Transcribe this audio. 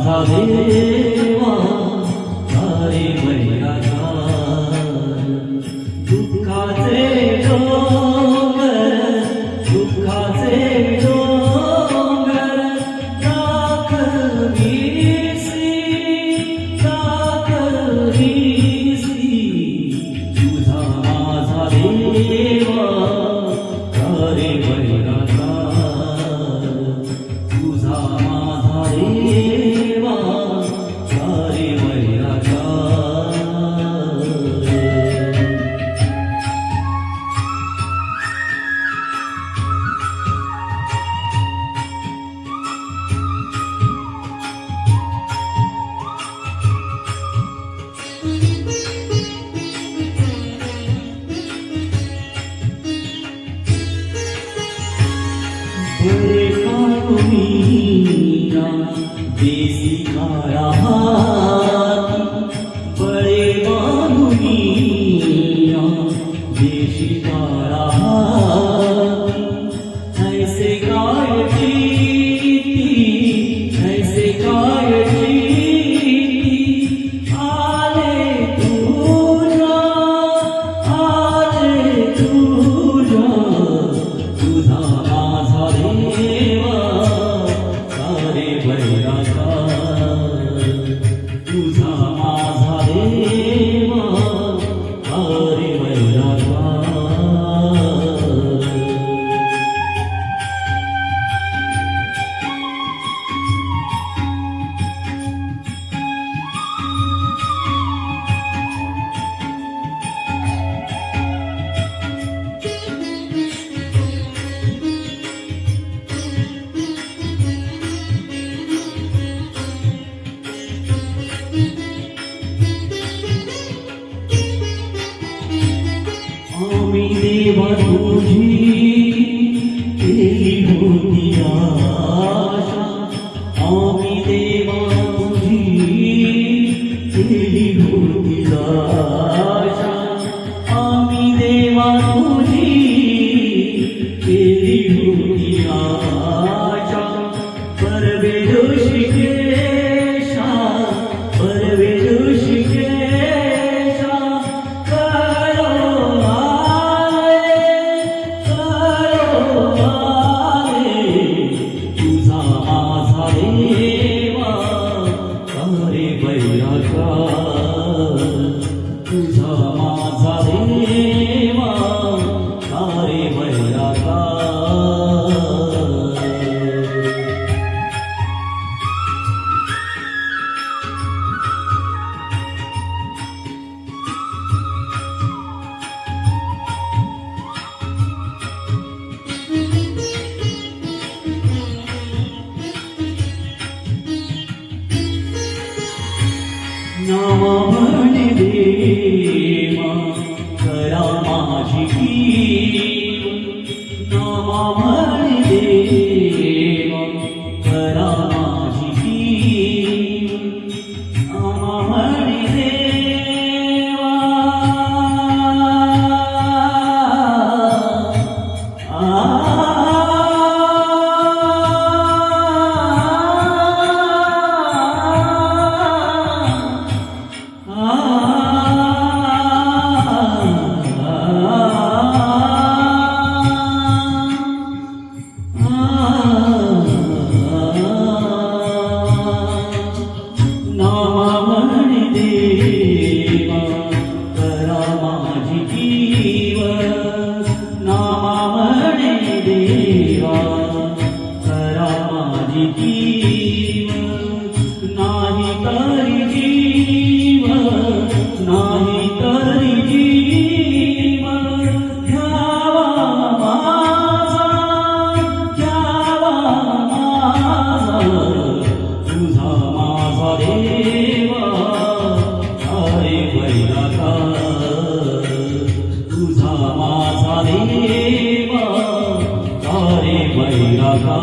माझा देवा हरे मैराजा दुःखाचे डोंगर दुःखाचे डोंगर दाखवीसी तुझा माझा देवा हरे मैराजा तुझा माझा देवा हरे मैराजा बरे काळुनिया देसी काळा हाती बळे बांधुनिया देशी काळा हाती ऐसे काय चीती ऐसे काय चीती आले तुझा तुझा माझा देवा हरे मैराजा तुझा माझा देवा हरे मैराजा आम्ही देवा तुझी केली होती आशा आम्ही देवा तुझी केली होती आशा आम्ही देवा तुझी केली होती आशा परवे ऋषिकेशा परवे ऋषिकेशा तुझा माझा देवा हरे मैराजा तुझा माझा देवा हरे मैराजा नामा म्हणे देवा करा माझी कीव नामा म्हणे देवा करा माझी कीव नामा म्हणे देवा नामा म्हणे देवा करा माझी कीव नामा म्हणे देवा करा माझी कीव नाही तरी जीव नाही तरी जीव घ्यावा माझा तुझा माझा देवा हरे मैराजा तुझा माझा देवा हरे मैराजा